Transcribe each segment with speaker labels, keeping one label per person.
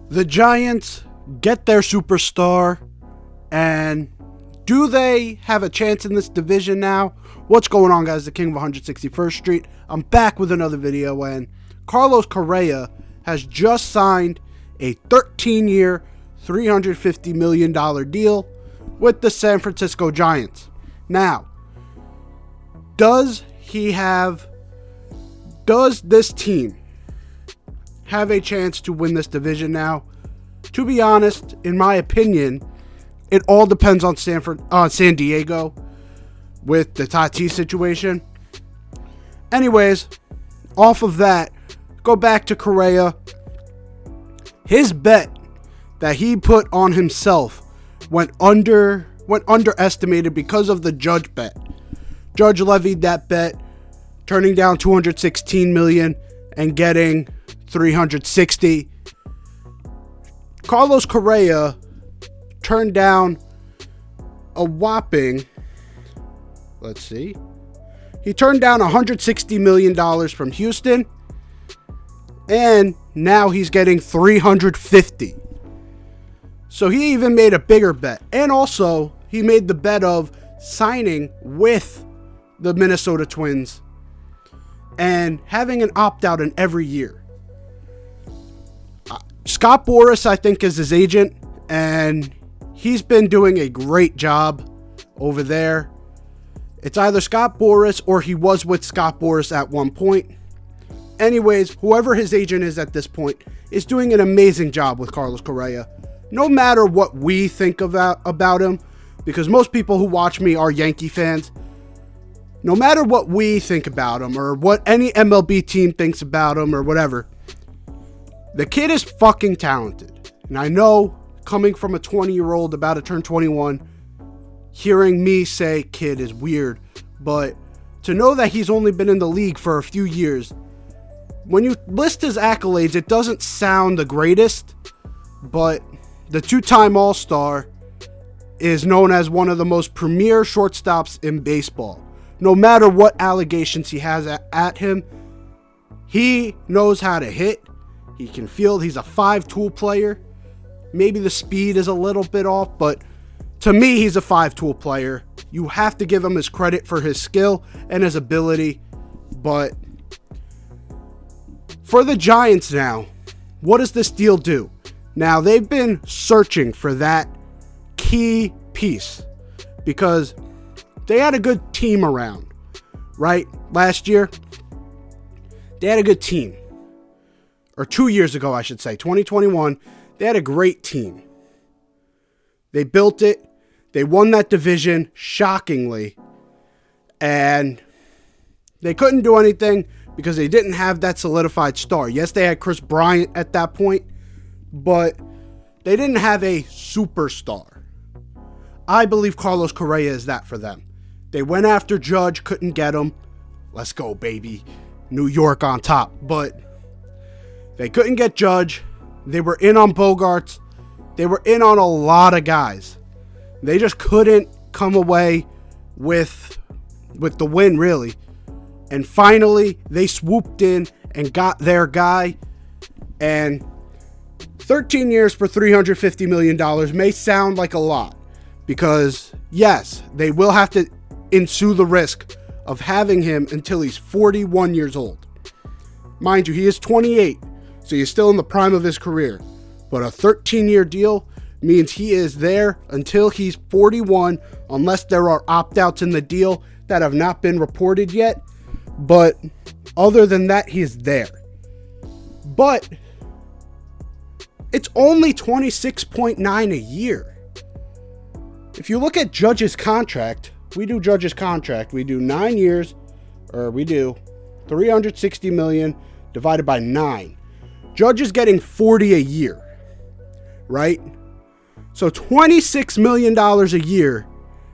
Speaker 1: The Giants get their superstar, and do they have a chance in this division now? What's going on, guys? The King of 161st Street. I'm back with another video, and Carlos Correa has just signed a 13-year, $350 million deal with the San Francisco Giants. Now, does this team have a chance to win this division now? To be honest, in my opinion, it all depends on San Diego with the Tatis situation. Anyways, off of that, go back to Correa. His bet that he put on himself went underestimated because of the Judge bet. Judge levied that bet, turning down $216 million and getting $360. Carlos Correa turned down a whopping, he turned down $160 million from Houston, and now he's getting $350. So he even made a bigger bet. And also, he made the bet of signing with the Minnesota Twins and having an opt-out in every year. Scott Boras, I think, is his agent, and he's been doing a great job over there. It's either Scott Boras or he was with Scott Boras at one point. Anyways, whoever his agent is at this point is doing an amazing job with Carlos Correa. No matter what we think about him, because most people who watch me are Yankee fans, no matter what we think about him or what any MLB team thinks about him or whatever, the kid is fucking talented. And I know, coming from a 20-year-old about to turn 21, hearing me say kid is weird. But to know that he's only been in the league for a few years, when you list his accolades, it doesn't sound the greatest. But the two-time All-Star is known as one of the most premier shortstops in baseball. No matter what allegations he has at him, he knows how to hit. He can field. He's a 5-tool player. Maybe the speed is a little bit off, but to me, he's a 5-tool player. You have to give him his credit for his skill and his ability. But for the Giants now, what does this deal do? Now, they've been searching for that key piece because they had a good team around, right? Last year, they had a good team. Or 2 years ago, I should say, 2021, they had a great team. They built it. They won that division, shockingly. And they couldn't do anything because they didn't have that solidified star. Yes, they had Chris Bryant at that point, but they didn't have a superstar. I believe Carlos Correa is that for them. They went after Judge, couldn't get him. Let's go, baby. New York on top. But they couldn't get Judge. They were in on Bogarts. They were in on a lot of guys. They just couldn't come away with the win, really. And finally, they swooped in and got their guy. And 13 years for $350 million may sound like a lot. Because, yes, they will have to ensue the risk of having him until he's 41 years old. Mind you, he is 28. So he's still in the prime of his career. But a 13-year deal means he is there until he's 41, unless there are opt-outs in the deal that have not been reported yet. But other than that, he is there. But it's only $26.9 a year. If you look at Judge's contract, we do 9 years, or we do $360 million divided by 9. Judge is getting $40 a year, right? So $26 million a year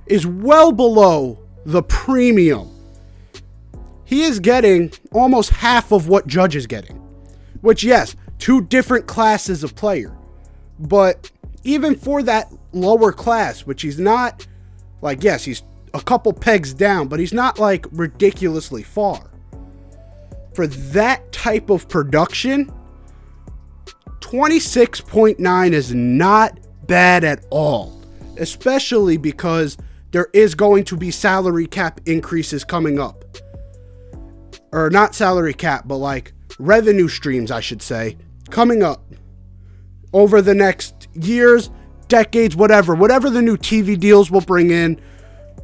Speaker 1: is well below the premium. He is getting almost half of what Judge is getting, which, yes, two different classes of player. But even for that lower class, which he's not, like, yes, he's a couple pegs down, but he's not, like, ridiculously far. For that type of production, 26.9 is not bad at all, especially because there is going to be salary cap increases coming up. Or not salary cap, but like revenue streams, I should say, coming up over the next years, decades, whatever the new TV deals will bring in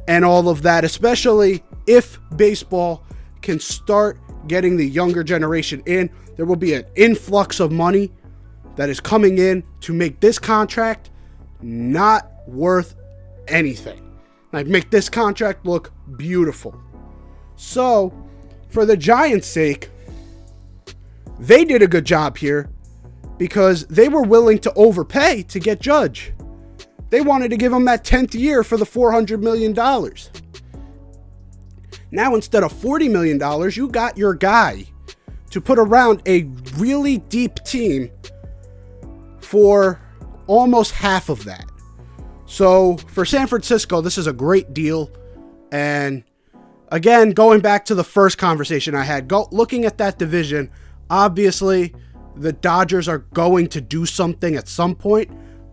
Speaker 1: and all of that, especially if baseball can start getting the younger generation in. There will be an influx of money that is coming in to make this contract not worth anything. Like, make this contract look beautiful. So, for the Giants' sake, they did a good job here because they were willing to overpay to get Judge. They wanted to give him that 10th year for the $400 million. Now, instead of $40 million, you got your guy to put around a really deep team for almost half of that. So, for San Francisco, this is a great deal. And again, going back to the first conversation I had, looking at that division, obviously the Dodgers are going to do something at some point.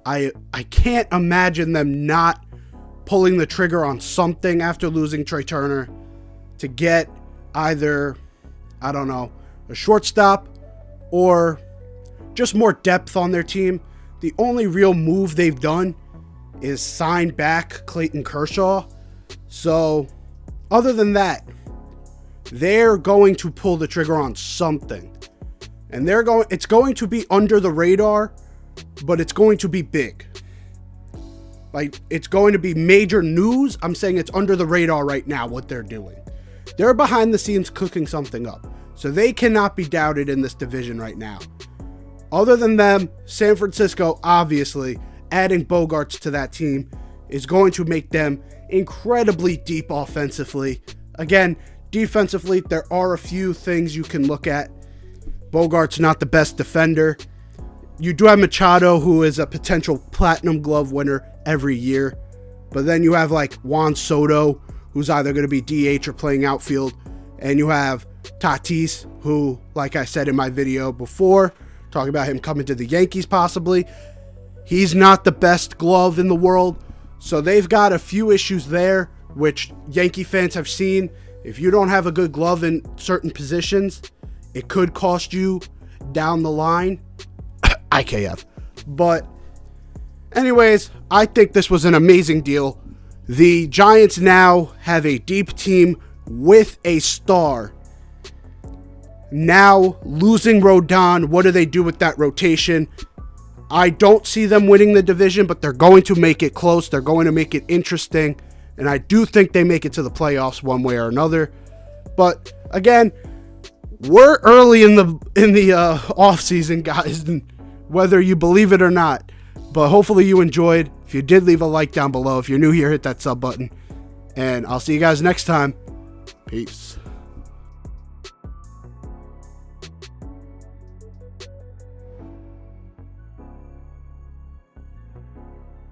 Speaker 1: I can't imagine them not pulling the trigger on something after losing Trey Turner to get either, I don't know, a shortstop or just more depth on their team. The only real move they've done is sign back Clayton Kershaw. So, other than that, they're going to pull the trigger on something. And it's going to be under the radar, but it's going to be big. Like, it's going to be major news. I'm saying it's under the radar right now, what they're doing. They're behind the scenes cooking something up. So they cannot be doubted in this division right now. Other than them, San Francisco, obviously, adding Bogarts to that team is going to make them incredibly deep offensively. Again, defensively, there are a few things you can look at. Bogart's not the best defender. You do have Machado, who is a potential platinum glove winner every year. But then you have like Juan Soto, who's either going to be DH or playing outfield. And you have Tatis, who, like I said in my video before, talking about him coming to the Yankees possibly, he's not the best glove in the world. So they've got a few issues there, which Yankee fans have seen. If you don't have a good glove in certain positions, it could cost you down the line. IKF. But anyways, I think this was an amazing deal. The Giants now have a deep team with a star. Now, losing Rodon, what do they do with that rotation? I don't see them winning the division, but they're going to make it close. They're going to make it interesting. And I do think they make it to the playoffs one way or another. But again, we're early in the offseason, guys, and whether you believe it or not. But hopefully you enjoyed. If you did, leave a like down below. If you're new here, hit that sub button. And I'll see you guys next time. Peace.